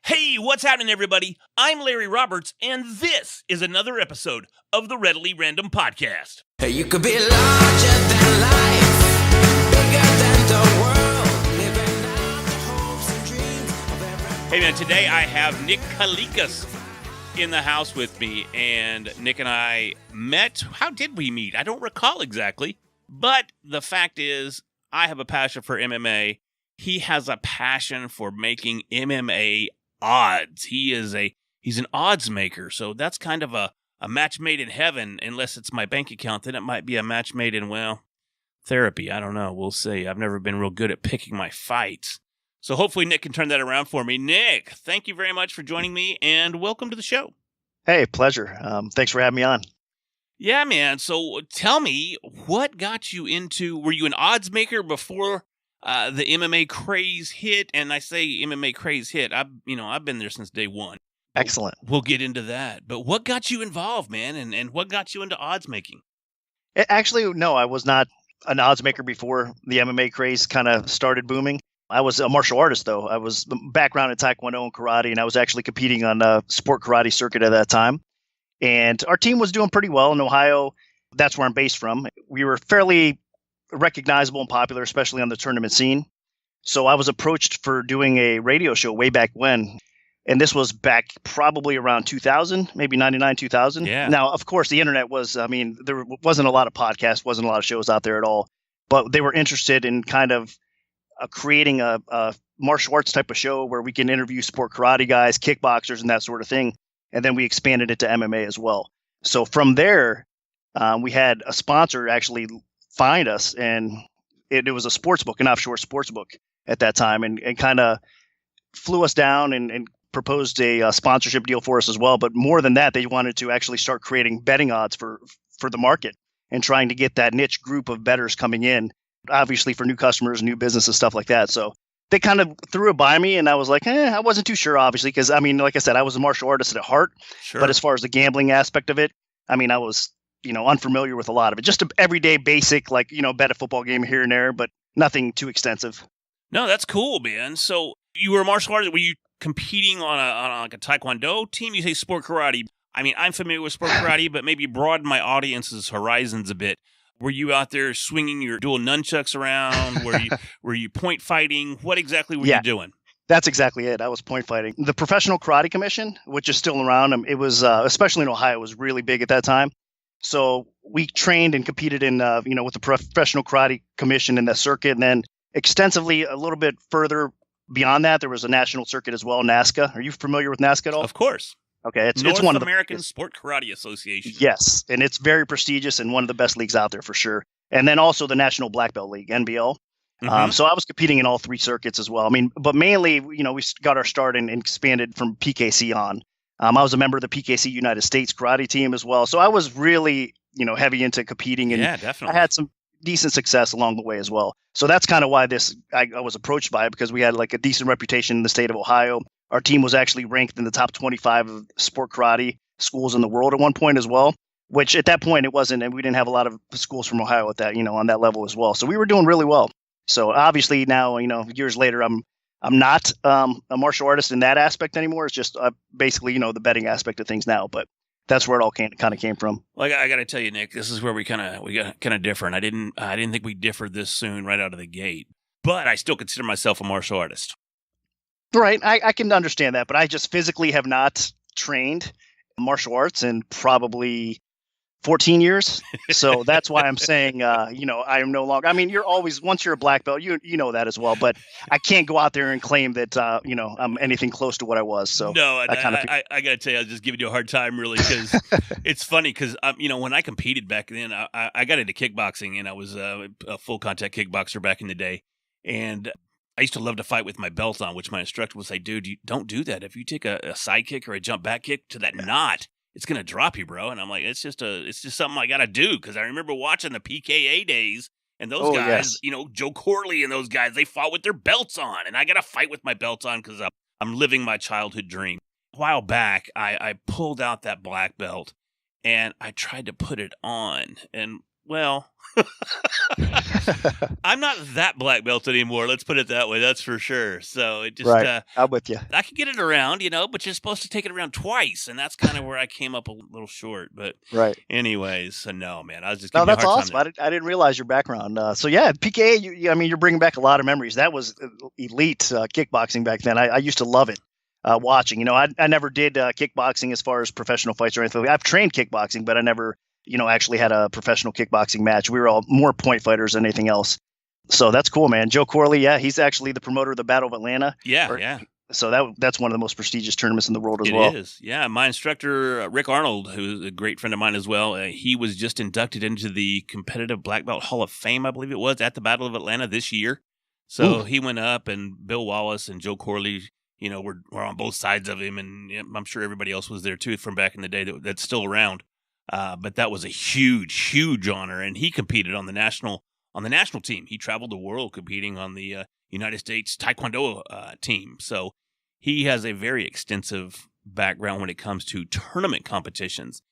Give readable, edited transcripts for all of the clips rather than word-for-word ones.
Hey, what's happening, everybody? I'm Larry Roberts, and this is another episode of the Readily Random Podcast. Hey, you could be larger than life, bigger than the world, living out the hopes and dreams of every... Hey, man, today I have Nick Kalikas in the house with me, and Nick and I met. How did we meet? I don't recall exactly, but the fact is, I have a passion for MMA. He has a passion for making MMA odds. He's an odds maker, so that's kind of a match made in heaven. Unless it's my bank account, then it might be a match made in, well, therapy. I don't know. We'll see. I've never been real good at picking my fights. So hopefully Nick can turn that around for me. Nick, thank you very much for joining me, and welcome to the show. Hey, pleasure. Thanks for having me on. Yeah, man. So tell me, what got you into, were you an odds maker before the MMA craze hit? And I say MMA craze hit, I've been there since day one. Excellent. We'll get into that. But what got you involved, man? And what got you into odds making? Actually, no, I was not an odds maker before the MMA craze kind of started booming. I was a martial artist, though. I was background in Tae Kwon Do and karate, and I was actually competing on the sport karate circuit at that time. And our team was doing pretty well in Ohio. That's where I'm based from. We were fairly recognizable and popular, especially on the tournament scene. So I was approached for doing a radio show way back when. And this was back probably around 2000, maybe 99, 2000. Yeah. Now, of course, the internet was, there wasn't a lot of podcasts, wasn't a lot of shows out there at all. But they were interested in kind of creating a martial arts type of show where we can interview sport karate guys, kickboxers, and that sort of thing. And then we expanded it to MMA as well. So from there, we had a sponsor actually find us, and it was a sportsbook, an offshore sportsbook at that time, and kind of flew us down and proposed a sponsorship deal for us as well. But more than that, they wanted to actually start creating betting odds for the market and trying to get that niche group of bettors coming in, obviously for new customers, new businesses, stuff like that. So they kind of threw it by me, and I was like, I wasn't too sure, obviously, because, like I said, I was a martial artist at heart. Sure. But as far as the gambling aspect of it, I was unfamiliar with a lot of it. Just an everyday basic, bet a football game here and there, but nothing too extensive. No, that's cool, man. So you were a martial artist. Were you competing on a Tae Kwon Do team? You say sport karate. I'm familiar with sport karate, but maybe broaden my audience's horizons a bit. Were you out there swinging your dual nunchucks around? Were you point fighting? What exactly were you doing? That's exactly it. I was point fighting. The Professional Karate Commission, which is still around, it was, especially in Ohio, was really big at that time. So we trained and competed in, with the Professional Karate Commission in that circuit. And then extensively, a little bit further beyond that, there was a national circuit as well, NASCA. Are you familiar with NASCA at all? Of course. Okay. It's North one of the American Sport Karate Association. Yes. And it's very prestigious and one of the best leagues out there for sure. And then also the National Black Belt League, NBL. Mm-hmm. So I was competing in all three circuits as well. But mainly, we got our start and expanded from PKC on. I was a member of the PKC United States karate team as well. So I was really, heavy into competing, and yeah, definitely. I had some decent success along the way as well. So that's kind of why I was approached by it, because we had a decent reputation in the state of Ohio. Our team was actually ranked in the top 25 of sport karate schools in the world at one point as well, which at that point it wasn't, and we didn't have a lot of schools from Ohio at that, on that level as well. So we were doing really well. So obviously now, years later, I'm not a martial artist in that aspect anymore. It's just basically, the betting aspect of things now. But that's where it all kind of came from. Well, I got to tell you, Nick, this is where we got kind of different. I didn't think we differed this soon right out of the gate. But I still consider myself a martial artist. Right. I can understand that. But I just physically have not trained martial arts in probably 14 years. So that's why I'm saying, I am no longer. You're always, once you're a black belt, you know that as well. But I can't go out there and claim that, I'm anything close to what I was. So no, I got to tell you, I was just giving you a hard time, really, because it's funny because, when I competed back then, I got into kickboxing, and I was a full contact kickboxer back in the day. And I used to love to fight with my belt on, which my instructor would say, dude, you don't do that. If you take a side kick or a jump back kick to that knot, it's going to drop you, bro. And I'm like, it's just something I got to do. Cause I remember watching the PKA days, and those guys, yes. Joe Corley and those guys, they fought with their belts on, and I got to fight with my belt on cause I'm living my childhood dream. A while back, I pulled out that black belt and I tried to put it on, and well, I'm not that black belt anymore. Let's put it that way. That's for sure. So it just, right. I'm with you. I can get it around, but you're supposed to take it around twice. And that's kind of where I came up a little short. But right. anyways, so no, man, I was just No, giving you a that's hard awesome. time. I didn't realize your background. So yeah, PKA, you're bringing back a lot of memories. That was elite kickboxing back then. I used to love it. Watching, I never did kickboxing as far as professional fights or anything. I've trained kickboxing, but I never, actually had a professional kickboxing match. We were all more point fighters than anything else. So that's cool, man. Joe Corley, yeah, he's actually the promoter of the Battle of Atlanta. Yeah. So that's one of the most prestigious tournaments in the world as well. It is. Yeah, my instructor, Rick Arnold, who's a great friend of mine as well, he was just inducted into the Competitive Black Belt Hall of Fame, I believe it was, at the Battle of Atlanta this year. So he went up, and Bill Wallace and Joe Corley, we're on both sides of him, and I'm sure everybody else was there too from back in the day that's still around. But that was a huge, huge honor, and he competed on the national team. He traveled the world competing on the United States Tae Kwon Do team. So he has a very extensive background when it comes to tournament competitions,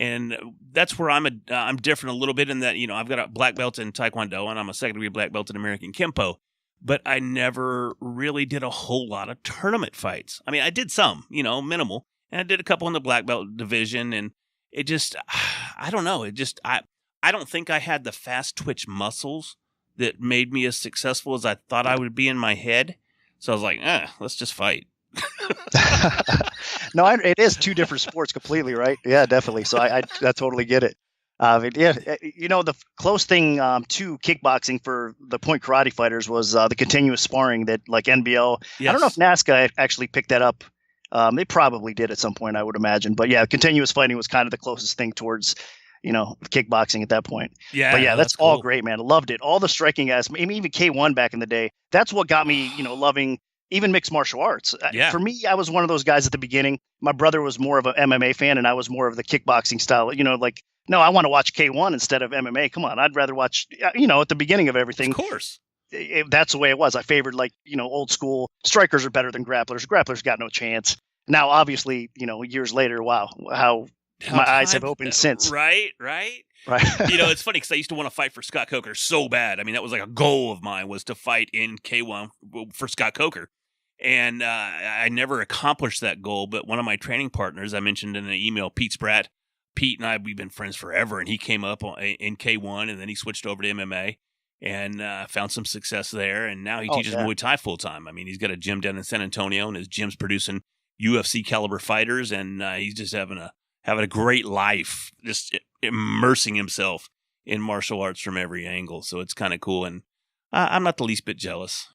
and that's where I'm different a little bit in that I've got a black belt in Tae Kwon Do, and I'm a second degree black belt in American Kempo. But I never really did a whole lot of tournament fights. I mean, I did some, minimal. And I did a couple in the black belt division. And it just, I don't know. I don't think I had the fast twitch muscles that made me as successful as I thought I would be in my head. So I was like, let's just fight. No, it is two different sports completely, right? Yeah, definitely. So I totally get it. The close thing to kickboxing for the point karate fighters was the continuous sparring that like NBL. Yes. I don't know if NASCA actually picked that up. They probably did at some point, I would imagine. But yeah, continuous fighting was kind of the closest thing towards, kickboxing at that point. Yeah. But yeah, that's cool. all great, man. Loved it. All the striking aspects, even K1 back in the day. That's what got me, loving even mixed martial arts. Yeah. For me, I was one of those guys at the beginning. My brother was more of an MMA fan, and I was more of the kickboxing style, no, I want to watch K1 instead of MMA. Come on. I'd rather watch, at the beginning of everything. Of course. That's the way it was. I favored old school strikers are better than grapplers. Grapplers got no chance. Now, obviously, years later, wow, how my eyes have opened since. Right. It's funny because I used to want to fight for Scott Coker so bad. I mean, that was like a goal of mine was to fight in K1 for Scott Coker. And I never accomplished that goal. But one of my training partners, I mentioned in an email, Pete Spratt, Pete and I, we've been friends forever, and he came up in K1, and then he switched over to MMA and found some success there, and now he teaches Muay Thai full-time. I mean, he's got a gym down in San Antonio, and his gym's producing UFC caliber fighters, and he's just having a great life, just immersing himself in martial arts from every angle, so it's kind of cool, and I'm not the least bit jealous.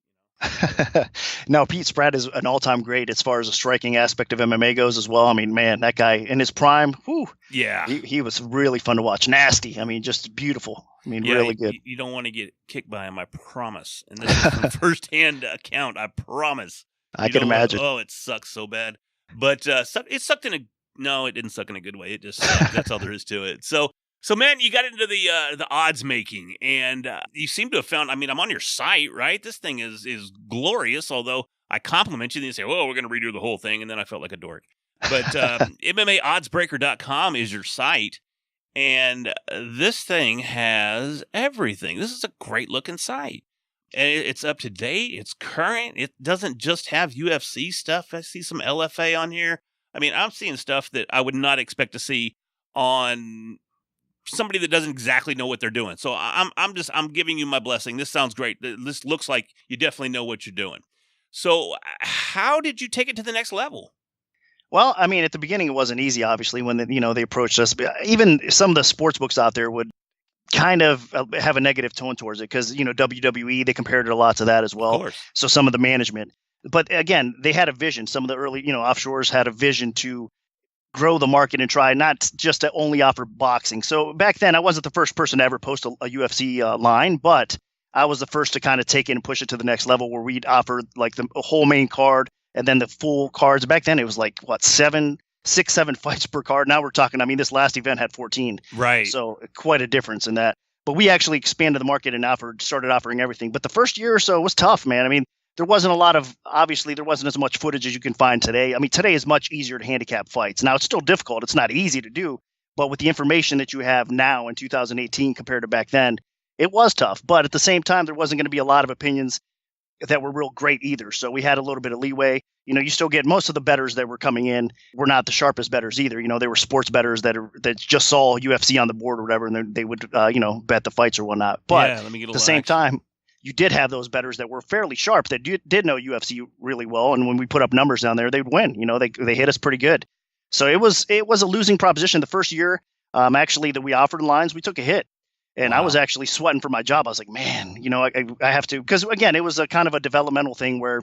No, Pete Spratt is an all-time great as far as the striking aspect of MMA goes as well. I mean, man, that guy in his prime, yeah, he was really fun to watch. Nasty. I mean, just beautiful. I mean, really good. You don't want to get kicked by him, I promise. And this is from first-hand account, I promise. I can imagine. It sucks so bad. But it sucked no, it didn't suck in a good way. It just sucked. That's all there is to it. So, man, you got into the odds making, and you seem to have found. I mean, I'm on your site, right? This thing is glorious. Although I compliment you, and you say, "Well, we're going to redo the whole thing," and then I felt like a dork. But MMAoddsbreaker.com is your site, and this thing has everything. This is a great looking site, and it's up to date. It's current. It doesn't just have UFC stuff. I see some LFA on here. I mean, I'm seeing stuff that I would not expect to see on somebody that doesn't exactly know what they're doing. So I'm giving you my blessing. This sounds great. This looks like you definitely know what you're doing. So how did you take it to the next level? Well, I mean, at the beginning, it wasn't easy, obviously, when they approached us. Even some of the sports books out there would kind of have a negative tone towards it because, WWE, they compared it a lot to that as well. Of course. So some of the management. But again, they had a vision. Some of the early, offshores had a vision to grow the market and try not just to only offer boxing. So back then, I wasn't the first person to ever post a UFC line, but I was the first to kind of take it and push it to the next level where we'd offer like the whole main card and then the full cards. Back then, it was like, 7 fights per card. Now we're talking, this last event had 14. Right. So quite a difference in that. But we actually expanded the market and started offering everything. But the first year or so was tough, man. There wasn't as much footage as you can find today. Today is much easier to handicap fights. Now, it's still difficult. It's not easy to do, But with the information that you have now in 2018 compared to back then, it was tough. But at the same time, there wasn't going to be a lot of opinions that were real great either. So we had a little bit of leeway. You still get most of the bettors that were coming in were not the sharpest bettors either. They were sports bettors that just saw UFC on the board or whatever, and they would, bet the fights or whatnot. But let me get a at the same time, you did have those bettors that were fairly sharp that did know UFC really well. And when we put up numbers down there, they'd win. They hit us pretty good. So it was a losing proposition the first year. Actually, that we offered lines, we took a hit. And I was actually sweating for my job. I was like, man, I have to, because again, it was a kind of a developmental thing where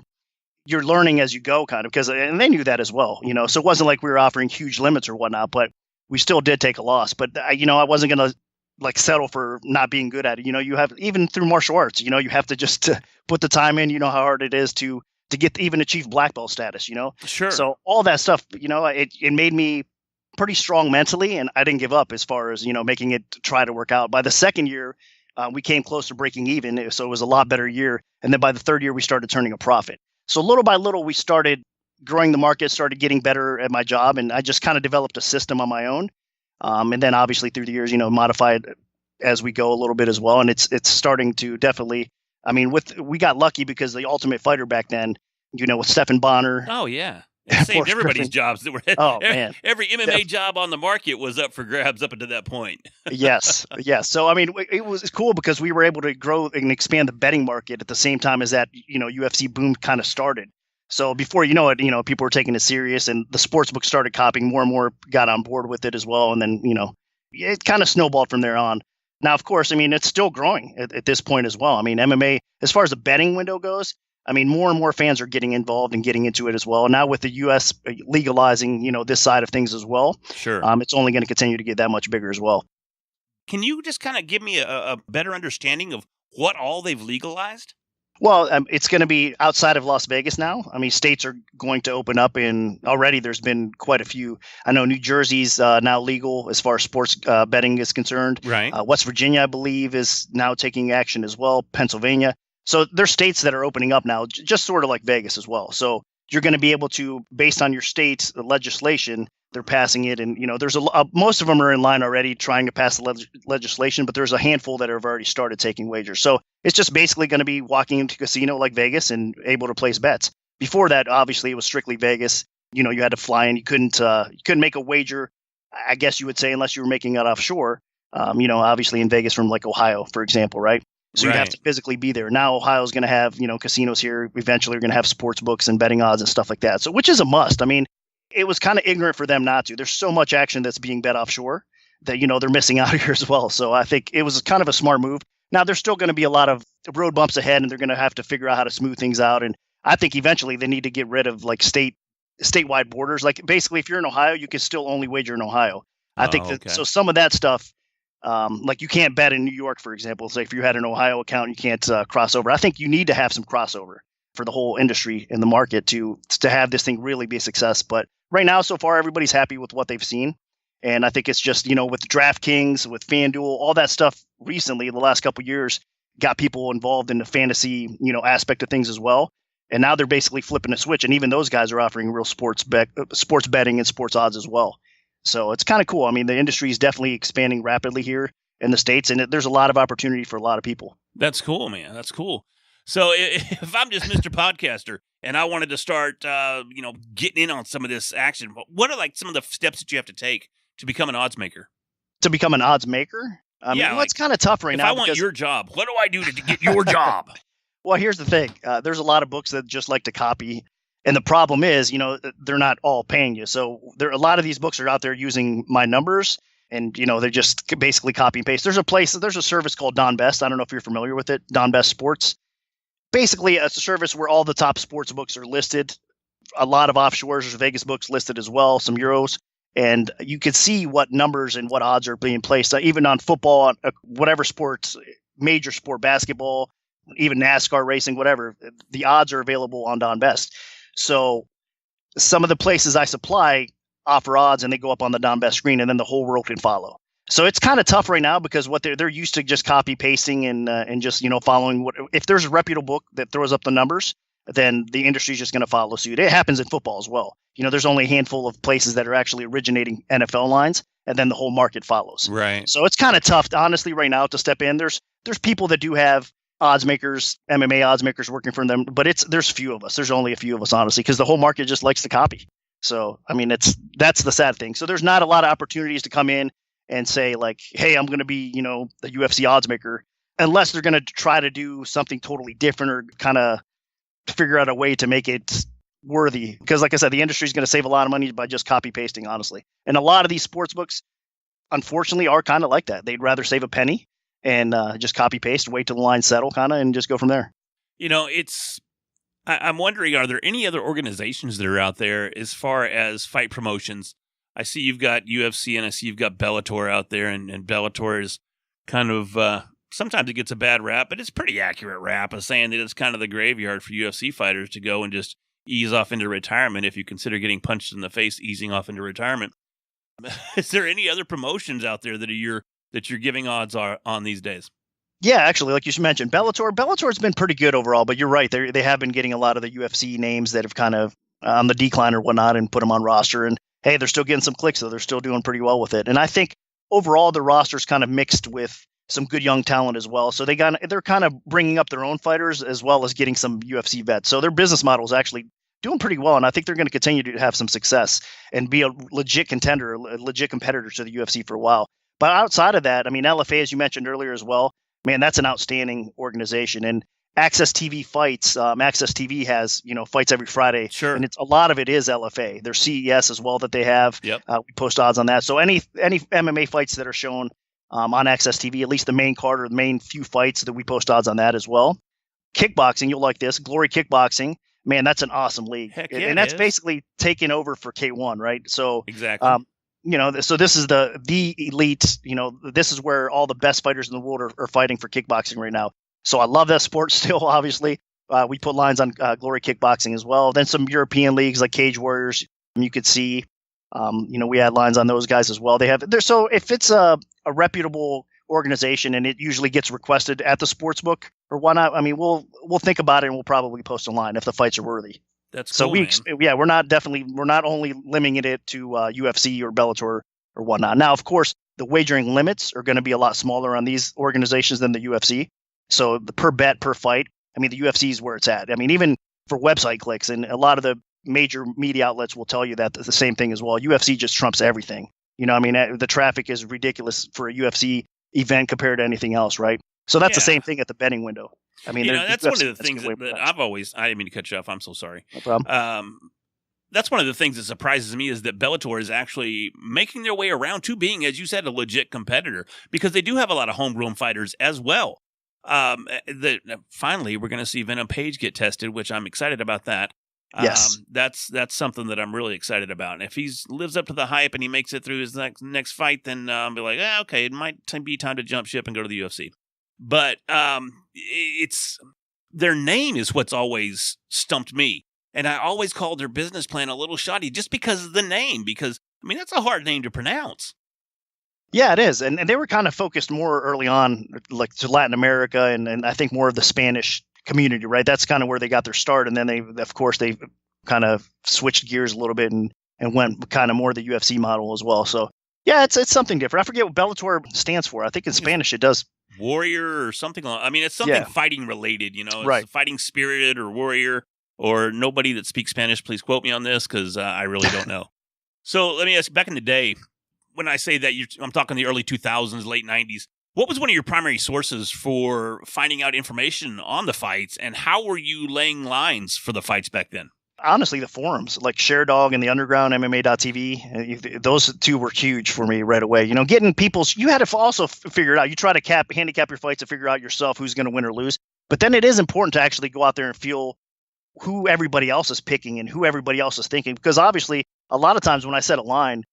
you're learning as you go kind of, and they knew that as well, so it wasn't like we were offering huge limits or whatnot, but we still did take a loss. But I wasn't going to settle for not being good at it. You have, even through martial arts, you have to just put the time in, how hard it is to get even achieve black belt status, Sure. So all that stuff, it made me pretty strong mentally, and I didn't give up as far as making it try to work out. By the second year, we came close to breaking even, so it was a lot better year. And then by the third year, we started turning a profit. So little by little, we started growing the market, started getting better at my job, and I just kind of developed a system on my own. And then obviously through the years, modified as we go a little bit as well. And it's starting to definitely. I mean, we got lucky because the Ultimate Fighter back then, with Stephan Bonner. Oh yeah. It saved everybody's jobs. That were man. Every MMA job on the market was up for grabs up until that point. Yes. So, I mean, it was cool because we were able to grow and expand the betting market at the same time as that, UFC boom kind of started. So before you know it, people were taking it serious, and the sportsbook started copying, more and more got on board with it as well. And then, it kind of snowballed from there on. Now, of course, I mean, it's still growing at this point as well. I mean, MMA, as far as the betting window goes, I mean, more and more fans are getting involved and getting into it as well. Now with the U.S. legalizing, this side of things as well, sure, it's only going to continue to get that much bigger as well. Can you just kind of give me a better understanding of what all they've legalized? Well, it's going to be outside of Las Vegas now. I mean, states are going to open up already there's been quite a few. I know New Jersey's now legal as far as sports betting is concerned. Right. West Virginia, I believe, is now taking action as well. Pennsylvania. So there's states that are opening up now, just sort of like Vegas as well. So you're going to be able to, based on your state's legislation, they're passing it. And, there's most of them are in line already trying to pass the legislation, but there's a handful that have already started taking wagers. So it's just basically going to be walking into a casino like Vegas and able to place bets. Before that, obviously, it was strictly Vegas. You had to fly in. You couldn't make a wager, I guess you would say, unless you were making it offshore, obviously in Vegas from like Ohio, for example, right? So you have to physically be there. Now Ohio's going to have, casinos here. Eventually we're going to have sports books and betting odds and stuff like that. So which is a must. I mean, it was kind of ignorant for them not to. There's so much action that's being bet offshore that, they're missing out here as well. So I think it was kind of a smart move. Now there's still going to be a lot of road bumps ahead, and they're going to have to figure out how to smooth things out. And I think eventually they need to get rid of like statewide borders. Like basically if you're in Ohio, you can still only wager in Ohio. I think that, so some of that stuff, like you can't bet in New York, for example. So if you had an Ohio account, you can't cross over. I think you need to have some crossover for the whole industry and the market to have this thing really be a success. But right now, so far, everybody's happy with what they've seen. And I think it's just, with DraftKings, with FanDuel, all that stuff recently, the last couple of years, got people involved in the fantasy, aspect of things as well. And now they're basically flipping a switch. And even those guys are offering real sports betting and sports odds as well. So it's kind of cool. I mean, the industry is definitely expanding rapidly here in the States, and there's a lot of opportunity for a lot of people. That's cool, man. That's cool. So if I'm just Mr. Podcaster and I wanted to start, getting in on some of this action, what are like some of the steps that you have to take to become an odds maker? To become an odds maker? It's kind of tough right now. If I want your job, what do I do to get your job? Well, here's the thing. There's a lot of books that just like to copy. And the problem is, they're not all paying you. So a lot of these books are out there using my numbers, and, they're just basically copy and paste. There's a service called Don Best. I don't know if you're familiar with it. Don Best Sports. Basically, it's a service where all the top sports books are listed. A lot of offshores, there's Vegas books listed as well, some Euros. And you can see what numbers and what odds are being placed, even on football, whatever sports, major sport, basketball, even NASCAR racing, whatever. The odds are available on Don Best. So some of the places I supply offer odds, and they go up on the Don Best screen, and then the whole world can follow. So it's kind of tough right now because what they're used to just copy pasting and just following what. If there's a reputable book that throws up the numbers, then the industry is just going to follow suit. It happens in football as well. There's only a handful of places that are actually originating NFL lines, and then the whole market follows. Right. So it's kind of tough, honestly, right now to step in. There's people that do have odds makers, MMA odds makers working for them, but there's few of us. There's only a few of us, honestly, because the whole market just likes to copy. So, I mean, that's the sad thing. So there's not a lot of opportunities to come in and say like, hey, I'm going to be, the UFC odds maker, unless they're going to try to do something totally different or kind of figure out a way to make it worthy. Because like I said, the industry is going to save a lot of money by just copy pasting, honestly. And a lot of these sports books, unfortunately, are kind of like that. They'd rather save a penny and just copy paste, wait till the lines settle kind of, and just go from there. I'm wondering, are there any other organizations that are out there as far as fight promotions? I see you've got UFC and I see you've got Bellator out there, and Bellator is kind of, sometimes it gets a bad rap, but it's pretty accurate rap of saying that it's kind of the graveyard for UFC fighters to go and just ease off into retirement if you consider getting punched in the face easing off into retirement. Is there any other promotions out there that you're giving odds on these days? Yeah, actually, like you mentioned, Bellator's been pretty good overall, but you're right. They have been getting a lot of the UFC names that have kind of on the decline or whatnot and put them on roster. And hey, they're still getting some clicks, though. They're still doing pretty well with it. And I think overall the roster's kind of mixed with some good young talent as well. So they're kind of bringing up their own fighters as well as getting some UFC vets. So their business model is actually doing pretty well. And I think they're going to continue to have some success and be a legit contender, a legit competitor to the UFC for a while. But outside of that, I mean, LFA, as you mentioned earlier as well, man, that's an outstanding organization. And Access TV fights, Access TV has, fights every Friday. Sure. And a lot of it is LFA. There's CES as well that they have. Yep. We post odds on that. So any MMA fights that are shown on Access TV, at least the main card or the main few fights, that we post odds on that as well. Kickboxing, you'll like this. Glory Kickboxing. Man, that's an awesome league. Heck yeah, and that's basically taking over for K1, right? So exactly. So this is the elite, this is where all the best fighters in the world are fighting for kickboxing right now. So I love that sport still, obviously. We put lines on Glory Kickboxing as well. Then some European leagues like Cage Warriors, you could see, we had lines on those guys as well. So if it's a reputable organization and it usually gets requested at the sports book or whatnot, I mean, we'll think about it and we'll probably post a line if the fights are worthy. That's so cool, we're not only limiting it to UFC or Bellator or whatnot. Now, of course, the wagering limits are going to be a lot smaller on these organizations than the UFC. So the per bet, per fight, I mean, the UFC is where it's at. I mean, even for website clicks, and a lot of the major media outlets will tell you that the same thing as well. UFC just trumps everything. The traffic is ridiculous for a UFC event compared to anything else, right? So that's the same thing at the betting window. I mean, that's one of the things that I've always, I didn't mean to cut you off. I'm so sorry. No problem. That's one of the things that surprises me is that Bellator is actually making their way around to being, as you said, a legit competitor, because they do have a lot of homegrown fighters as well. Finally, we're going to see Venom Page get tested, which I'm excited about that. Yes. That's something that I'm really excited about. And if he lives up to the hype and he makes it through his next fight, then I'll be like, okay, it might be time to jump ship and go to the UFC. But it's their name is what's always stumped me. And I always called their business plan a little shoddy just because of the name, because, I mean, that's a hard name to pronounce. Yeah, it is. And they were kind of focused more early on, like to Latin America and I think more of the Spanish community, right? That's kind of where they got their start. And then they kind of switched gears a little bit and went kind of more the UFC model as well. So, yeah, it's something different. I forget what Bellator stands for. I think in Spanish it does. Warrior or something. I mean, it's something fighting related, It's right. Fighting spirited or warrior. Or nobody that speaks Spanish, please quote me on this because I really don't know. So let me ask you, back in the day, when I say that, I'm talking the early 2000s, late 90s, what was one of your primary sources for finding out information on the fights, and how were you laying lines for the fights back then? Honestly, the forums like ShareDog and the Underground MMA.tv, those two were huge for me right away. Getting you had to also figure it out. You try to handicap your fights to figure out yourself who's going to win or lose. But then it is important to actually go out there and feel who everybody else is picking and who everybody else is thinking, because obviously a lot of times when I set a line,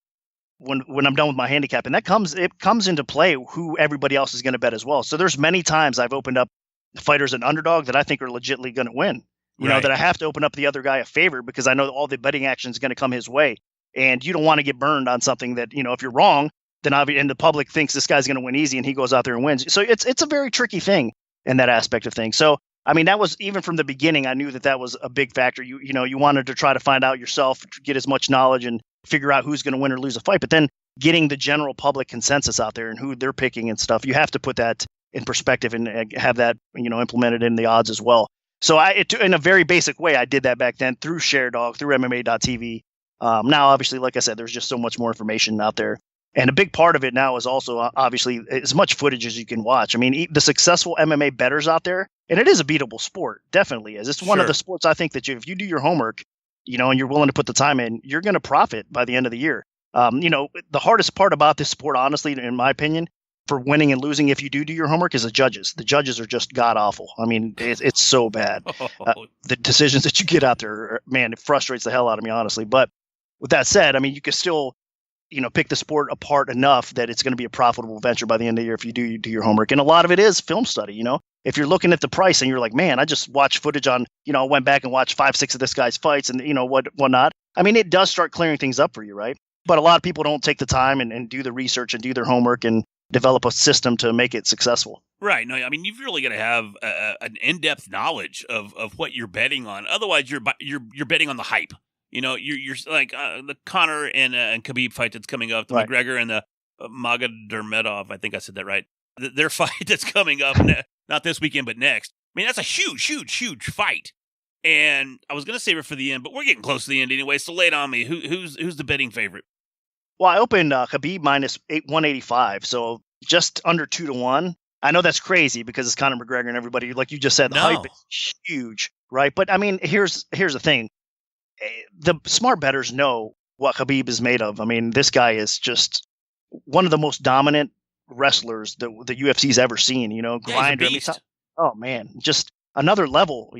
when I'm done with my handicapping, it comes into play who everybody else is going to bet as well. So there's many times I've opened up fighters an underdog that I think are legitimately going to win, that I have to open up the other guy a favor because I know that all the betting action is going to come his way. And you don't want to get burned on something that, if you're wrong, then and the public thinks this guy's going to win easy and he goes out there and wins. So it's a very tricky thing in that aspect of things. So I mean, that was even from the beginning. I knew that was a big factor. You wanted to try to find out yourself, get as much knowledge and figure out who's going to win or lose a fight. But then getting the general public consensus out there and who they're picking and stuff, you have to put that in perspective and have that, implemented in the odds as well. So in a very basic way, I did that back then through ShareDog, through MMA.tv. Now, obviously, like I said, there's just so much more information out there. And a big part of it now is also, obviously, as much footage as you can watch. I mean, the successful MMA bettors out there, and it is a beatable sport, definitely is. It's one of the sports I think that if you do your homework, and you're willing to put the time in, you're going to profit by the end of the year. The hardest part about this sport, honestly, in my opinion, for winning and losing, if you do your homework, is the judges. The judges are just god awful. I mean, it's so bad. The decisions that you get out there, man, it frustrates the hell out of me, honestly. But with that said, I mean, you can still, pick the sport apart enough that it's going to be a profitable venture by the end of the year if you do your homework. And a lot of it is film study. If you're looking at the price and you're like, man, I just watched footage on, I went back and watched 5-6 of this guy's fights and whatnot. I mean, it does start clearing things up for you, right? But a lot of people don't take the time and do the research and do their homework and develop a system to make it successful. Right. No, I mean, you've really got to have an in-depth knowledge of what you're betting on. Otherwise, you're betting on the hype. You're like the Conor and Khabib fight that's coming up, the McGregor and the Magomedov. I think I said that right. Their fight that's coming up, not this weekend, but next. I mean, that's a huge, huge, huge fight. And I was going to save it for the end, but we're getting close to the end anyway. So lay it on me. Who's the betting favorite? Well, I opened Khabib minus 185, so just under 2-1. I know that's crazy because it's Conor McGregor and everybody, like you just said, the hype is huge, right? But I mean, here's the thing. The smart bettors know what Khabib is made of. I mean, this guy is just one of the most dominant wrestlers that the UFC's ever seen, grinder. Oh man, just another level,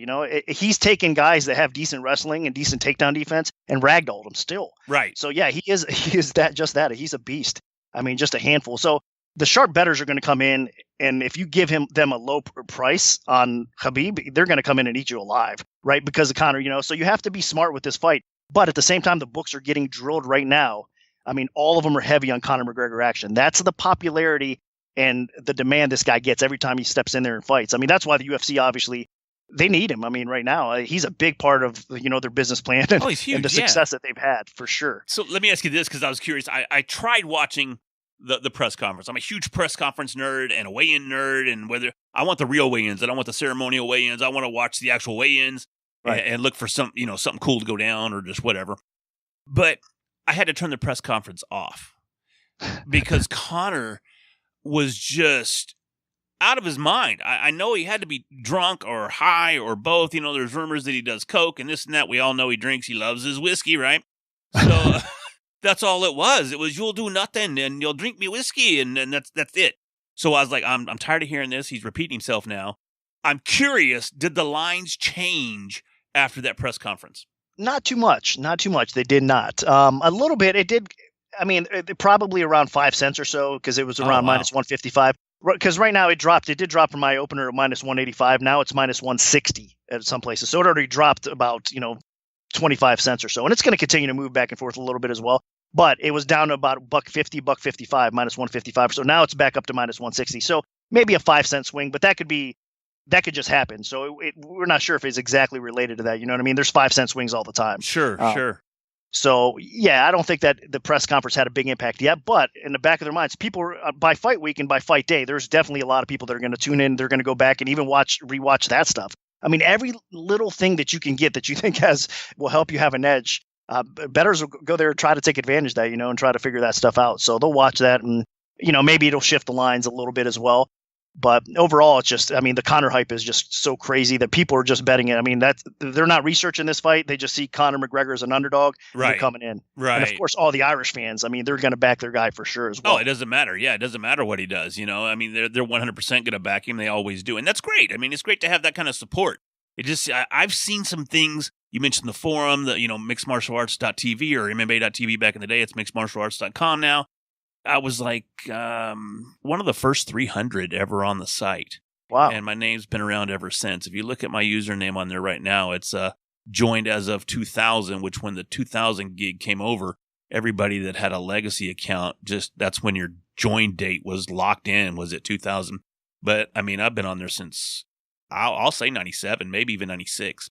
he's taken guys that have decent wrestling and decent takedown defense and ragdolled them still. Right. just that he's a beast. I mean, just a handful. So the sharp bettors are going to come in, and if you give them a low price on Khabib, they're going to come in and eat you alive, right? Because of Conor, so you have to be smart with this fight. But at the same time, the books are getting drilled right now. I mean, all of them are heavy on Conor McGregor action. That's the popularity and the demand this guy gets every time he steps in there and fights. I mean, that's why the UFC, obviously, they need him. I mean, right now, he's a big part of, their business plan and, he's huge, and the success that they've had, for sure. So let me ask you this, because I was curious. I tried watching the press conference. I'm a huge press conference nerd and a weigh-in nerd, and whether I want the real weigh-ins, I don't want the ceremonial weigh-ins. I want to watch the actual weigh-ins and look for something cool to go down or just whatever. But I had to turn the press conference off because Conor was just out of his mind. I know he had to be drunk or high or both. There's rumors that he does coke and this and that. We all know he drinks. He loves his whiskey, right? So that's all it was. It was, you'll do nothing and you'll drink me whiskey and that's it. So I was like, I'm tired of hearing this. He's repeating himself now. I'm curious, did the lines change after that press conference? Not too much. They did not. A little bit. It did. I mean, probably around 5 cents or so, because it was around minus 155. Because right now it did drop from my opener at minus 185. Now it's minus 160 at some places. So it already dropped about, 25 cents or so. And it's going to continue to move back and forth a little bit as well. But it was down to about $1.50, $1.55, minus 155. So now it's back up to minus 160. So maybe a 5 cent swing, but that could just happen. So we're not sure if it's exactly related to that. You know what I mean? There's 5 cent swings all the time. Sure. So, yeah, I don't think that the press conference had a big impact yet. But in the back of their minds, people by fight week and by fight day, there's definitely a lot of people that are going to tune in. They're going to go back and even rewatch that stuff. I mean, every little thing that you can get that you think will help you have an edge, bettors will go there and try to take advantage of that, and try to figure that stuff out. So they'll watch that and, maybe it'll shift the lines a little bit as well. But overall, it's just, I mean, the Conor hype is just so crazy that people are just betting it. I mean, they're not researching this fight. They just see Conor McGregor as an underdog. Right. They're coming in. Right. And of course, all the Irish fans, I mean, they're going to back their guy for sure as well. Oh, it doesn't matter. Yeah, it doesn't matter what he does. I mean, they're 100% going to back him. They always do. And that's great. I mean, it's great to have that kind of support. I've seen some things. You mentioned the forum, the, mixedmartialarts.tv or MMA.tv back in the day. It's mixedmartialarts.com now. I was like one of the first 300 ever on the site. Wow. And my name's been around ever since. If you look at my username on there right now, it's joined as of 2000, which when the 2000 gig came over, everybody that had a legacy account, that's when your join date was locked in, was at 2000. But I mean, I've been on there since I'll say 97, maybe even 96.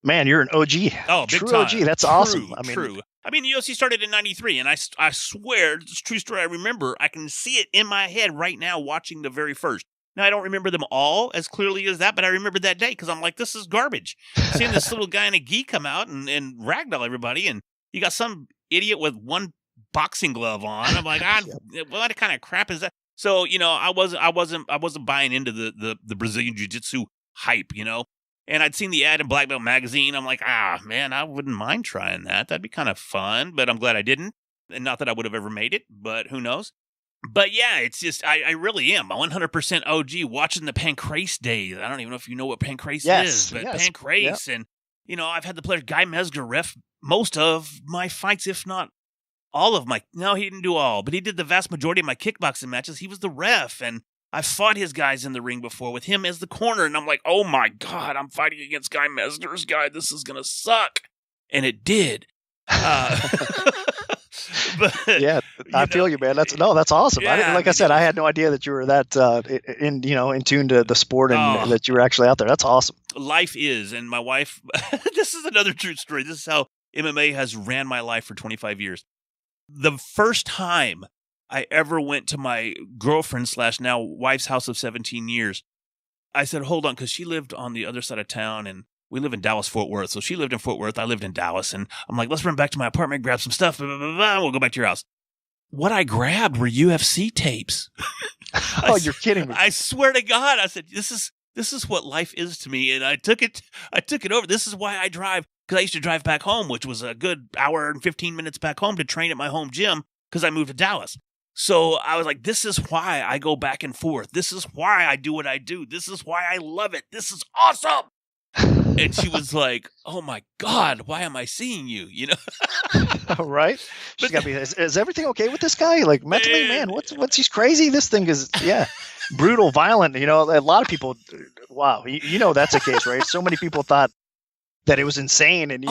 Man, you're an OG. Oh, big True time. OG. That's awesome. True. I mean, the UFC started in 93, and I swear, it's a true story. I remember, I can see it in my head right now watching the very first. Now, I don't remember them all as clearly as that, but I remember that day because I'm like, this is garbage. Seeing this little guy in a gi come out and ragdoll everybody, and you got some idiot with one boxing glove on. I'm like, what kind of crap is that? So, I wasn't buying into the Brazilian Jiu-Jitsu hype, And I'd seen the ad in Black Belt Magazine. I'm like, man, I wouldn't mind trying that. That'd be kind of fun, but I'm glad I didn't. And not that I would have ever made it, but who knows? But yeah, it's just, I really am 100% OG watching the Pancrase days. I don't even know if you know what Pancrase is, but Pancrase. Yep. And, I've had the pleasure, Guy Mesger ref most of my fights, if not all of my, no, he didn't do all, but he did the vast majority of my kickboxing matches. He was the ref, and I've fought his guys in the ring before with him as the corner, and I'm like, oh my God, I'm fighting against Guy Mesger's guy. This is going to suck. And it did. But, yeah, I feel you, man. That's awesome. Yeah, I said, I had no idea that you were that in tune to the sport and that you were actually out there. That's awesome. Life is, and my wife, this is another true story. This is how MMA has ran my life for 25 years. The first time I ever went to my girlfriend / now wife's house of 17 years, I said, hold on, because she lived on the other side of town, and we live in Dallas, Fort Worth. So she lived in Fort Worth. I lived in Dallas. And I'm like, let's run back to my apartment, grab some stuff. Blah, blah, blah, blah, we'll go back to your house. What I grabbed were UFC tapes. Oh, you're kidding me. I swear to God. I said, this is what life is to me. And I took it over. This is why I drive. Because I used to drive back home, which was a good hour and 15 minutes back home to train at my home gym because I moved to Dallas. So I was like, this is why I go back and forth. This is why I do what I do. This is why I love it. This is awesome. And she was like, oh my God, why am I seeing you? Right? She's got to be, is everything okay with this guy? Like mentally, man, what's he's crazy? This thing is, brutal, violent. A lot of people, wow. That's the case, right? So many people thought that it was insane. And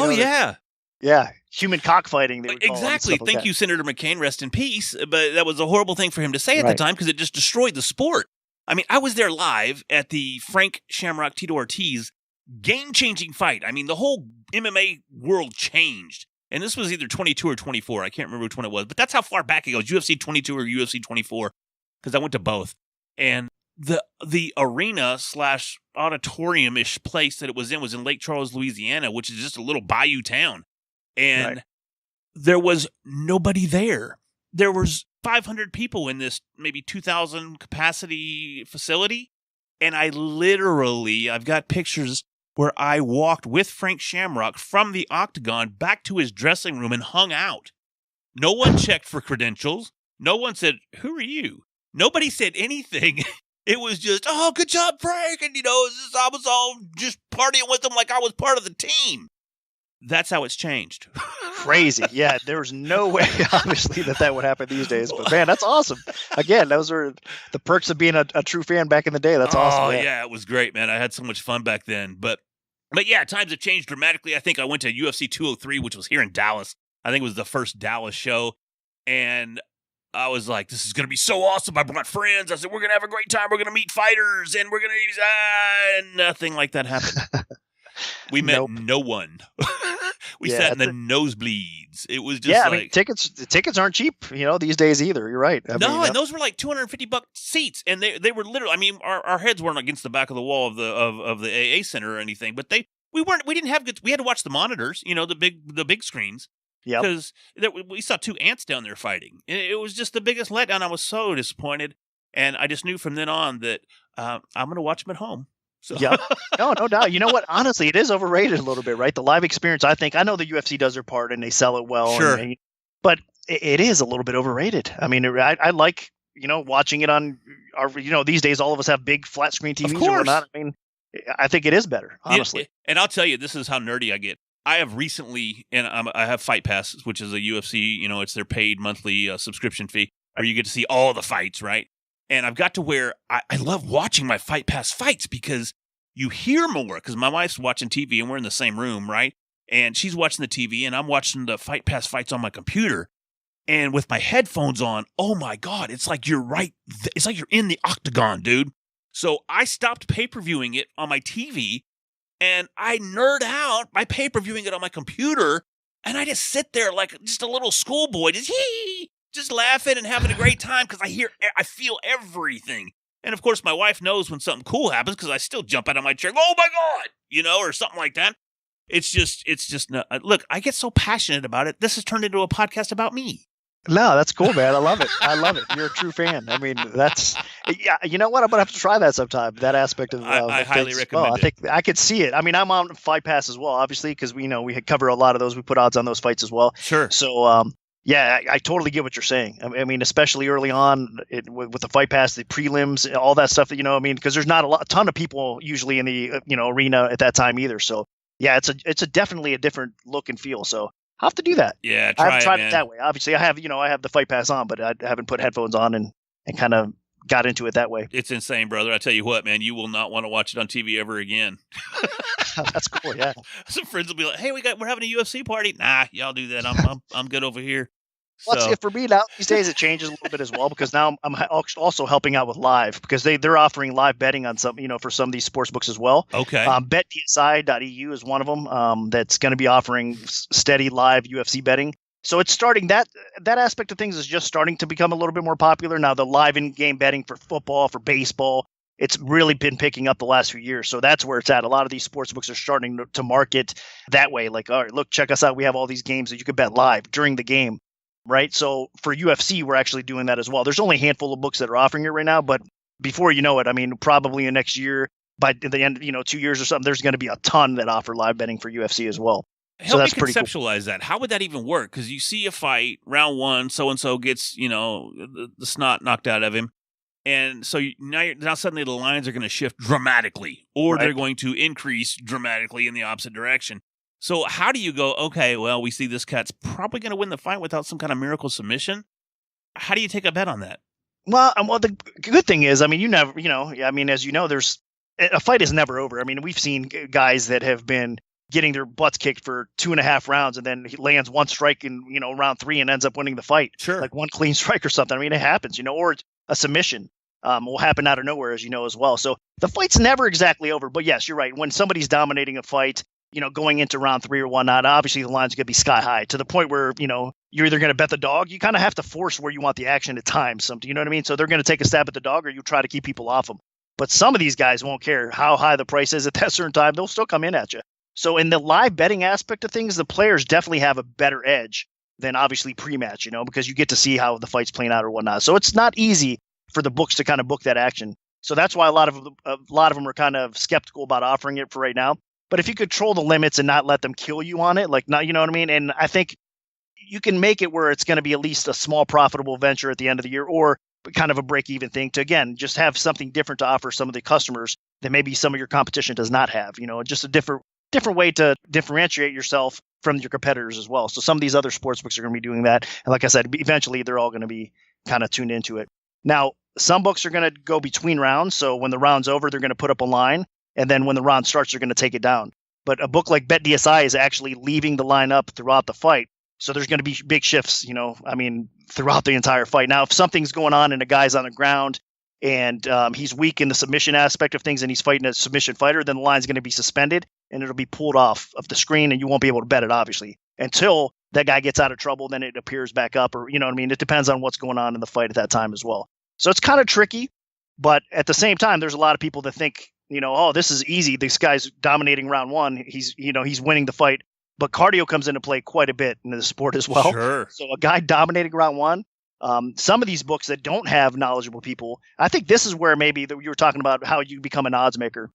yeah, human cockfighting. Exactly. Thank you, Senator McCain. Rest in peace. But that was a horrible thing for him to say at the time because it just destroyed the sport. I mean, I was there live at the Frank Shamrock Tito Ortiz game-changing fight. I mean, the whole MMA world changed. And this was either 22 or 24. I can't remember which one it was. But that's how far back it goes. UFC 22 or UFC 24. Because I went to both. And the arena / auditorium-ish place that it was in Lake Charles, Louisiana, which is just a little bayou town. And there was nobody there. There was 500 people in this maybe 2,000 capacity facility. And I've got pictures where I walked with Frank Shamrock from the octagon back to his dressing room and hung out. No one checked for credentials. No one said, who are you? Nobody said anything. It was just, oh, good job, Frank. And, I was all just partying with him like I was part of the team. That's how it's changed. Crazy. Yeah, there was no way, obviously, that would happen these days. But, man, that's awesome. Again, those are the perks of being a true fan back in the day. That's awesome. Oh, yeah, it was great, man. I had so much fun back then. But yeah, times have changed dramatically. I think I went to UFC 203, which was here in Dallas. I think it was the first Dallas show. And I was like, this is going to be so awesome. I brought friends. I said, we're going to have a great time. We're going to meet fighters. And we're going to and nothing like that happened. We met no one. We sat in the nosebleeds. It was just I mean, tickets aren't cheap, these days either. You're right. And those were like $250 seats, and they were literally. I mean, our heads weren't against the back of the wall of the AA center or anything, but we didn't have good. We had to watch the monitors, the big screens. Yeah, because we saw two ants down there fighting. It was just the biggest letdown. I was so disappointed, and I just knew from then on that I'm going to watch them at home. So. Yeah, no doubt. You know what? Honestly, it is overrated a little bit, right? The live experience, I know the UFC does their part and they sell it well. Sure. But it is a little bit overrated. I mean, I like, watching it on our, these days, all of us have big flat screen TVs or whatnot. I mean, I think it is better, honestly. And I'll tell you, this is how nerdy I get. I have recently, and I have Fight Pass, which is a UFC, it's their paid monthly subscription fee, where you get to see all the fights, right? And I've got to where I love watching my Fight Pass fights because you hear more. Because my wife's watching TV and we're in the same room, right? And she's watching the TV and I'm watching the Fight Pass fights on my computer. And with my headphones on, oh my God, it's like you're right. It's like you're in the octagon, dude. So I stopped pay-per-viewing it on my TV, and I nerd out by pay-per-viewing it on my computer, and I just sit there like just a little schoolboy, just laughing and having a great time because I feel everything. And of course, my wife knows when something cool happens because I still jump out of my chair, oh my God, or something like that. It's just look, I get so passionate about it. This has turned into a podcast about me. No, that's cool, man. I love it. I love it. You're a true fan. I mean, yeah. You know what? I'm gonna have to try that sometime. That aspect of I highly recommend it. I think I could see it. I mean, I'm on Fight Pass as well, obviously, because we cover a lot of those. We put odds on those fights as well. Sure. So, yeah, I totally get what you're saying. I mean, especially early on with the Fight Pass, the prelims, all that stuff. Because there's not a ton of people usually in the arena at that time either. So, yeah, it's definitely a different look and feel. So. I'll have to do that. Yeah, I haven't tried it it that way. Obviously, I have the Fight Pass on, but I haven't put headphones on and kind of got into it that way. It's insane, brother. I tell you what, man, you will not want to watch it on TV ever again. That's cool, yeah. Some friends will be like, "Hey, we're having a UFC party." Nah, y'all do that. I'm good over here. Well, for me now these days it changes a little bit as well because now I'm also helping out with live because they're offering live betting on some for some of these sports books as well. Okay. BetDSI.eu is one of them that's going to be offering steady live UFC betting. So it's starting that aspect of things is just starting to become a little bit more popular now. The live in-game betting for football, for baseball, it's really been picking up the last few years. So that's where it's at. A lot of these sports books are starting to market that way. Like, all right, look, check us out. We have all these games that you could bet live during the game. Right. So for UFC, we're actually doing that as well. There's only a handful of books that are offering it right now. But before you know it, I mean, probably in next year, by the end, 2 years or something, there's going to be a ton that offer live betting for UFC as well. Help me conceptualize that. How would that even work? Because you see a fight, round one, so-and-so gets, the snot knocked out of him. And so now suddenly the lines are going to shift dramatically, or they're going to increase dramatically in the opposite direction. So how do you go, okay, well, we see this cat's probably going to win the fight without some kind of miracle submission? How do you take a bet on that? Well, the good thing is, I mean, as you know, there's a fight is never over. I mean, we've seen guys that have been getting their butts kicked for 2.5 rounds and then he lands one strike in, round 3 and ends up winning the fight. Sure. Like one clean strike or something. I mean, it happens, or a submission will happen out of nowhere, as you know, as well. So the fight's never exactly over. But yes, you're right. When somebody's dominating a fight, going into round 3 or whatnot, obviously the line's going to be sky high to the point where, you're either going to bet the dog. You kind of have to force where you want the action at times. You know what I mean? So they're going to take a stab at the dog or you try to keep people off them. But some of these guys won't care how high the price is at that certain time. They'll still come in at you. So in the live betting aspect of things, the players definitely have a better edge than obviously pre-match, because you get to see how the fight's playing out or whatnot. So it's not easy for the books to kind of book that action. So that's why a lot of them are kind of skeptical about offering it for right now. But if you control the limits and not let them kill you on it, like not, you know what I mean? And I think you can make it where it's going to be at least a small profitable venture at the end of the year or kind of a break-even thing to, again, just have something different to offer some of the customers that maybe some of your competition does not have, just a different way to differentiate yourself from your competitors as well. So some of these other sportsbooks are going to be doing that. And like I said, eventually they're all going to be kind of tuned into it. Now, some books are going to go between rounds. So when the round's over, they're going to put up a line. And then when the round starts, they're going to take it down. But a book like BetDSI is actually leaving the line up throughout the fight. So there's going to be big shifts, throughout the entire fight. Now, if something's going on and a guy's on the ground and he's weak in the submission aspect of things and he's fighting a submission fighter, then the line's going to be suspended and it'll be pulled off of the screen and you won't be able to bet it, obviously, until that guy gets out of trouble. Then it appears back up or, it depends on what's going on in the fight at that time as well. So it's kind of tricky. But at the same time, there's a lot of people that think, oh, this is easy. This guy's dominating round 1. He's winning the fight. But cardio comes into play quite a bit in the sport as well. Sure. So a guy dominating round 1, some of these books that don't have knowledgeable people, I think this is where maybe you were talking about how you become an odds maker.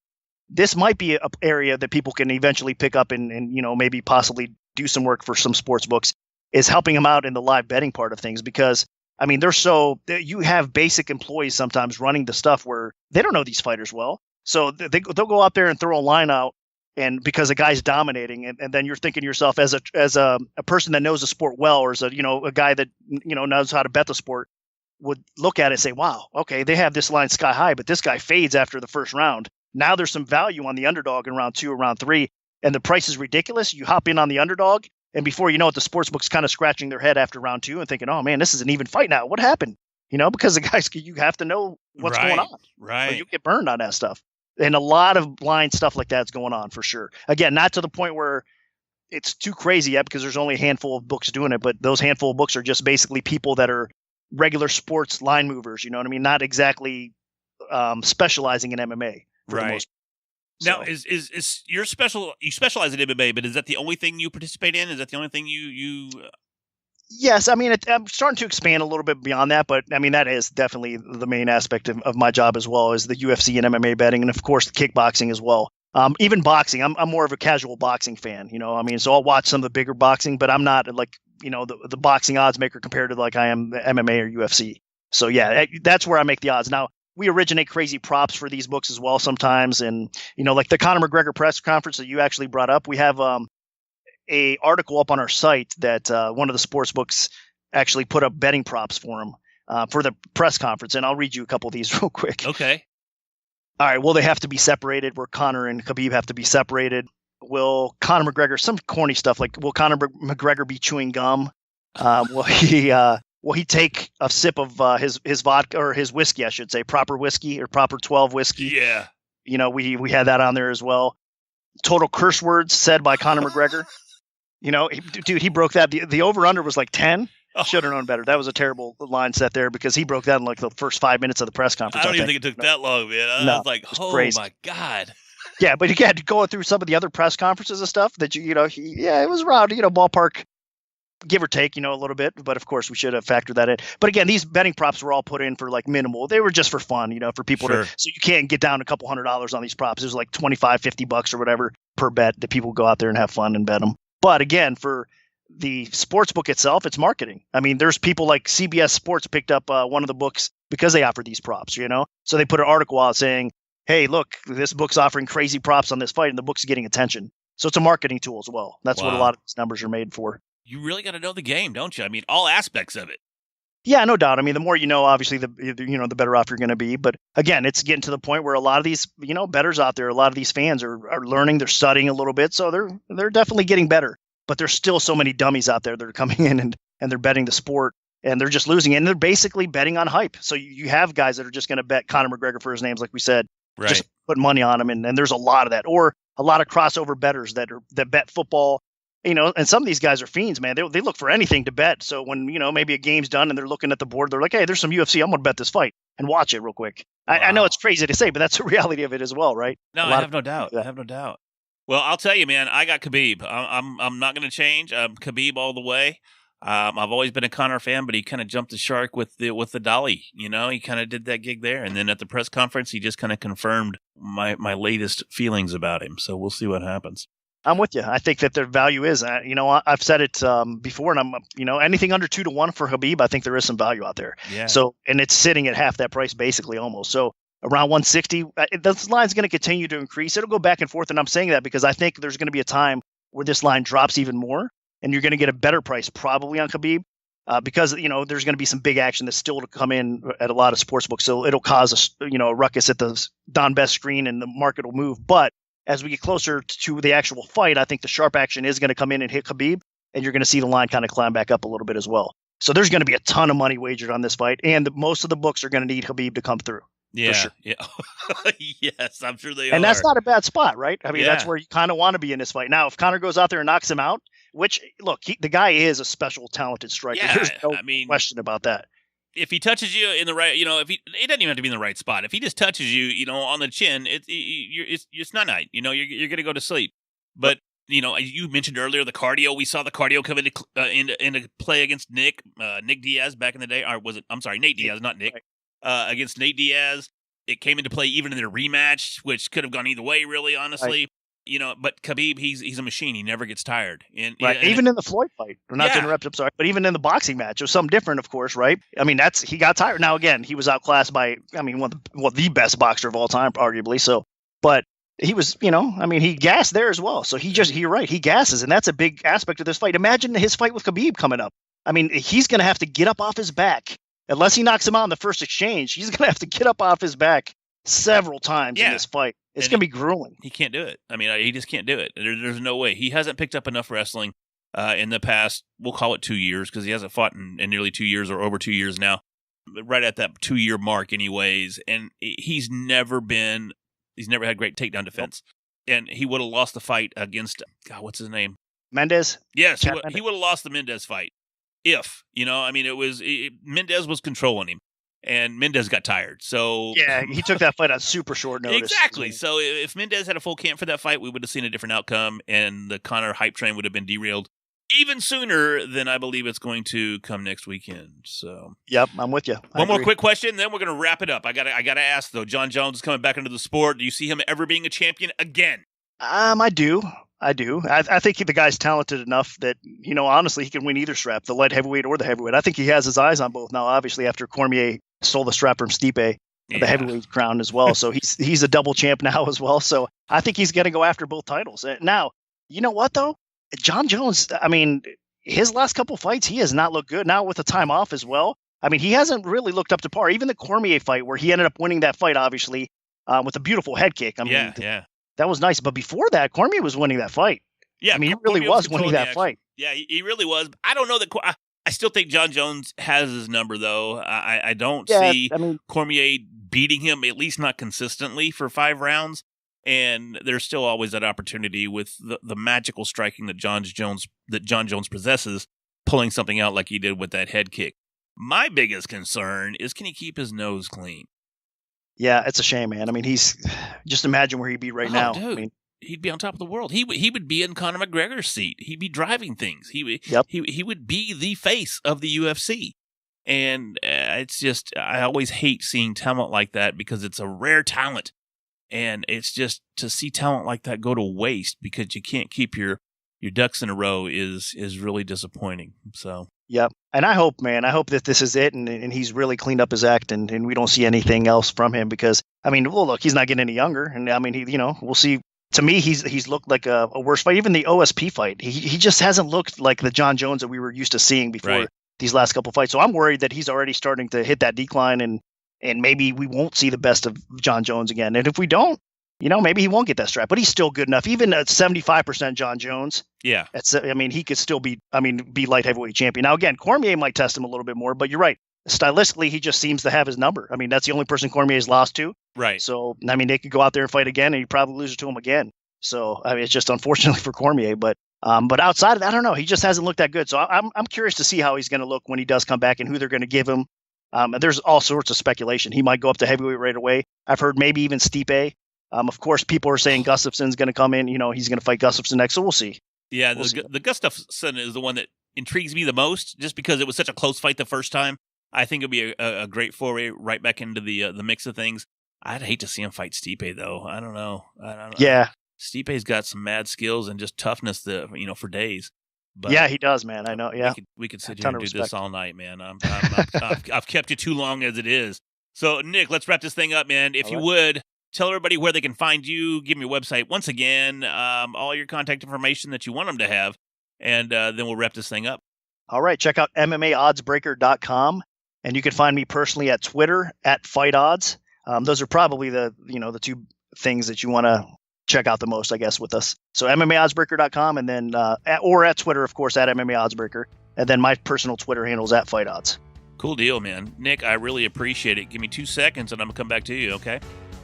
This might be an area that people can eventually pick up and maybe possibly do some work for some sports books, is helping them out in the live betting part of things. Because, you have basic employees sometimes running the stuff where they don't know these fighters well. So they'll go out there and throw a line out, and because a guy's dominating, and then you're thinking to yourself as a person that knows the sport well, or as a guy that knows how to bet the sport, would look at it and say, wow, okay, they have this line sky high, but this guy fades after the first round. Now there's some value on the underdog in round 2 or round 3, and the price is ridiculous. You hop in on the underdog, and before you know it, the sportsbook's kind of scratching their head after round 2 and thinking, oh man, this is an even fight now. What happened? because the guys, you have to know what's going on. Right. Or you get burned on that stuff. And a lot of blind stuff like that's going on for sure. Again, not to the point where it's too crazy yet because there's only a handful of books doing it, but those handful of books are just basically people that are regular sports line movers, you know what I mean? Not exactly specializing in MMA for the most part. Now, is your you specialize in MMA, but is that the only thing you participate in? Is that the only thing you Yes, I mean, I'm starting to expand a little bit beyond that, but I mean, that is definitely the main aspect of my job as well, is the UFC and MMA betting, and of course the kickboxing as well. Even boxing, I'm more of a casual boxing fan, I mean, so I'll watch some of the bigger boxing, but I'm not like, the boxing odds maker compared to like I am the MMA or UFC. So yeah, that's where I make the odds. Now, we originate crazy props for these books as well sometimes. And, like the Conor McGregor press conference that you actually brought up, we have a article up on our site that one of the sports books actually put up betting props for him for the press conference. And I'll read you a couple of these real quick. Okay. All right. Will they have to be separated? Where Conor and Khabib have to be separated? Will Conor McGregor, some corny stuff like, will Conor McGregor be chewing gum? Will he take a sip of his vodka or his whiskey, I should say, proper whiskey or proper 12 whiskey? Yeah. We had that on there as well. Total curse words said by Conor McGregor. Dude, he broke that. The over-under was like 10. Oh. Should have known better. That was a terrible line set there because he broke that in like the first 5 minutes of the press conference. I don't even think it took that long, man. I was like, oh crazy. My God. Yeah, but again, going through some of the other press conferences and stuff that it was around, ballpark, give or take, a little bit. But of course, we should have factored that in. But again, these betting props were all put in for like minimal. They were just for fun, for people Sure. so you can't get down a couple $100 on these props. There's like $25-$50 or whatever per bet that people go out there and have fun and bet them. But again, for the sports book itself, it's marketing. I mean, there's people like CBS Sports picked up one of the books because they offer these props, So they put an article out saying, hey, look, this book's offering crazy props on this fight, and the book's getting attention. So it's a marketing tool as well. That's what a lot of these numbers are made for. You really got to know the game, don't you? I mean, all aspects of it. Yeah, no doubt. I mean, the more you know, obviously, the better off you're going to be. But again, it's getting to the point where a lot of these, bettors out there, a lot of these fans are learning, they're studying a little bit. So they're definitely getting better. But there's still so many dummies out there that are coming in and they're betting the sport and they're just losing. And they're basically betting on hype. So you have guys that are just going to bet Conor McGregor for his names, like we said, right. Just put money on him. And there's a lot of that, or a lot of crossover bettors that bet football, and some of these guys are fiends, man. They look for anything to bet. So when, maybe a game's done and they're looking at the board, they're like, hey, there's some UFC. I'm going to bet this fight and watch it real quick. Wow. I know it's crazy to say, but that's the reality of it as well, right? No, I have no doubt. I have no doubt. Well, I'll tell you, man, I got Khabib. I'm not going to change. Khabib all the way. I've always been a Conor fan, but he kind of jumped the shark with the dolly. He kind of did that gig there, and then at the press conference, he just kind of confirmed my latest feelings about him. So we'll see what happens. I'm with you. I think that their value is, I've said it before, and I'm, anything under 2-1 for Khabib, I think there is some value out there. Yeah. So, and it's sitting at half that price, basically, almost. So around 160, this line's going to continue to increase. It'll go back and forth, and I'm saying that because I think there's going to be a time where this line drops even more, and you're going to get a better price probably on Khabib because, there's going to be some big action that's still to come in at a lot of sports books. So it'll cause a ruckus at the Don Best screen, and the market will move. But as we get closer to the actual fight, I think the sharp action is going to come in and hit Khabib, and you're going to see the line kind of climb back up a little bit as well. So there's going to be a ton of money wagered on this fight, and most of the books are going to need Khabib to come through. Yeah, sure. Yeah. Yes, I'm sure they are. And that's not a bad spot, right? I mean, Yeah. That's where you kind of want to be in this fight. Now, if Conor goes out there and knocks him out, which, look, the guy is a special, talented striker. Yeah, There's no question about that. If he touches you in the right, if it doesn't even have to be in the right spot. If he just touches you, on the chin, it's not night. You're going to go to sleep. But you mentioned earlier the cardio. We saw the cardio come into play against Nick Diaz back in the day. Or was it? I'm sorry, Nate Diaz, not Nick. Right. Against Nate Diaz, it came into play even in their rematch, which could have gone either way, really, honestly. Right. But Khabib, he's a machine. He never gets tired. And even in the Floyd fight, not to interrupt, I'm sorry, but even in the boxing match, it was something different, of course, right? I mean, he got tired. Now, again, he was outclassed by, one of the best boxer of all time, arguably. So, but he was, he gassed there as well. So you're right, he gasses, and that's a big aspect of this fight. Imagine his fight with Khabib coming up. I mean, he's going to have to get up off his back. Unless he knocks him out in the first exchange, he's going to have to get up off his back several times in this fight. It's going to be grueling. He can't do it. I mean, he just can't do it. There's no way. He hasn't picked up enough wrestling in the past, we'll call it 2 years, because he hasn't fought in nearly 2 years or over 2 years now. right at that 2-year mark anyways. And he's never had great takedown defense. And he would have lost the fight against, God, what's his name? Mendez? Yes, he would have lost the Mendez fight. Mendez was controlling him. And Mendez got tired. So yeah, he took that fight on super short notice. Exactly. So if Mendez had a full camp for that fight, we would have seen a different outcome, and the Conor hype train would have been derailed even sooner than I believe it's going to come next weekend. So yep, I'm with you. One more quick question, then we're going to wrap it up. I gotta ask though. Jon Jones is coming back into the sport. Do you see him ever being a champion again? I do. I think the guy's talented enough that, honestly, he can win either strap, the light heavyweight or the heavyweight. I think he has his eyes on both now, obviously, after Cormier stole the strap from Stipe, the heavyweight crown as well. So he's a double champ now as well. So I think he's going to go after both titles. Now, you know what, though? Jon Jones, his last couple fights, he has not looked good. Now with the time off as well. He hasn't really looked up to par. Even the Cormier fight where he ended up winning that fight, obviously, with a beautiful head kick. That was nice. But before that, Cormier was winning that fight. Yeah, he really was winning that fight. Yeah, he really was. I don't know that. I still think Jon Jones has his number, though. I don't see Cormier beating him, at least not consistently, for 5 rounds. And there's still always that opportunity with the magical striking that Jon Jones possesses, pulling something out like he did with that head kick. My biggest concern is, can he keep his nose clean? Yeah, it's a shame, man. He's just imagine where he'd be right now. Dude, he'd be on top of the world. He would be in Conor McGregor's seat. He'd be driving things. He would be the face of the UFC. And it's just, I always hate seeing talent like that because it's a rare talent. And it's just, to see talent like that go to waste because you can't keep your ducks in a row is really disappointing. So. Yep. And I hope that this is it and he's really cleaned up his act and we don't see anything else from him because, look, he's not getting any younger. And we'll see. To me, he's looked like a worse fight. Even the OSP fight, he just hasn't looked like the Jon Jones that we were used to seeing before these last couple fights. So I'm worried that he's already starting to hit that decline and maybe we won't see the best of Jon Jones again. And if we don't, maybe he won't get that strap, but he's still good enough. Even at 75% Jon Jones. Yeah. He could still be light heavyweight champion. Now, again, Cormier might test him a little bit more, but you're right. Stylistically, he just seems to have his number. That's the only person Cormier has lost to. Right. So, they could go out there and fight again and he'd probably lose it to him again. So, it's just unfortunately for Cormier, but outside of that, I don't know. He just hasn't looked that good. So I'm curious to see how he's going to look when he does come back and who they're going to give him. And there's all sorts of speculation. He might go up to heavyweight right away. I've heard maybe even Stipe. Of course, people are saying Gustafson's going to come in. He's going to fight Gustafson next. So we'll see. Yeah, the Gustafson is the one that intrigues me the most, just because it was such a close fight the first time. I think it'll be a great foray right back into the mix of things. I'd hate to see him fight Stipe, though. I don't know. Yeah, Stipe's got some mad skills and just toughness for days. But yeah, he does, man. I know. Yeah, we could sit here and do this all night, man. I've kept you too long as it is. So, Nick, let's wrap this thing up, man. If you would, tell everybody where they can find you. Give me your website once again, all your contact information that you want them to have, and then we'll wrap this thing up. All right, check out MMAoddsbreaker.com, and you can find me personally at Twitter at Fight Odds. Those are probably the 2 things that you want to check out the most, I guess, with us. So MMAoddsbreaker.com, and then at Twitter, of course, at MMAoddsbreaker, and then my personal Twitter handle is at Fight Odds. Cool deal, man. Nick, I really appreciate it. Give me 2 seconds, and I'm gonna come back to you. Okay.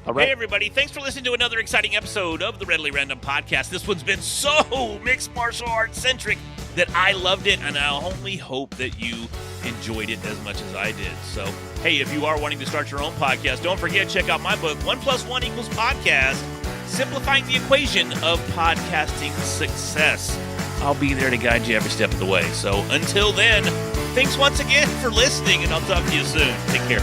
All right. Hey, everybody. Thanks for listening to another exciting episode of the Readily Random Podcast. This one's been so mixed martial arts centric that I loved it, and I only hope that you enjoyed it as much as I did. So, hey, if you are wanting to start your own podcast, don't forget, check out my book, 1 + 1 = Podcast, Simplifying the Equation of Podcasting Success. I'll be there to guide you every step of the way. So until then, thanks once again for listening, and I'll talk to you soon. Take care.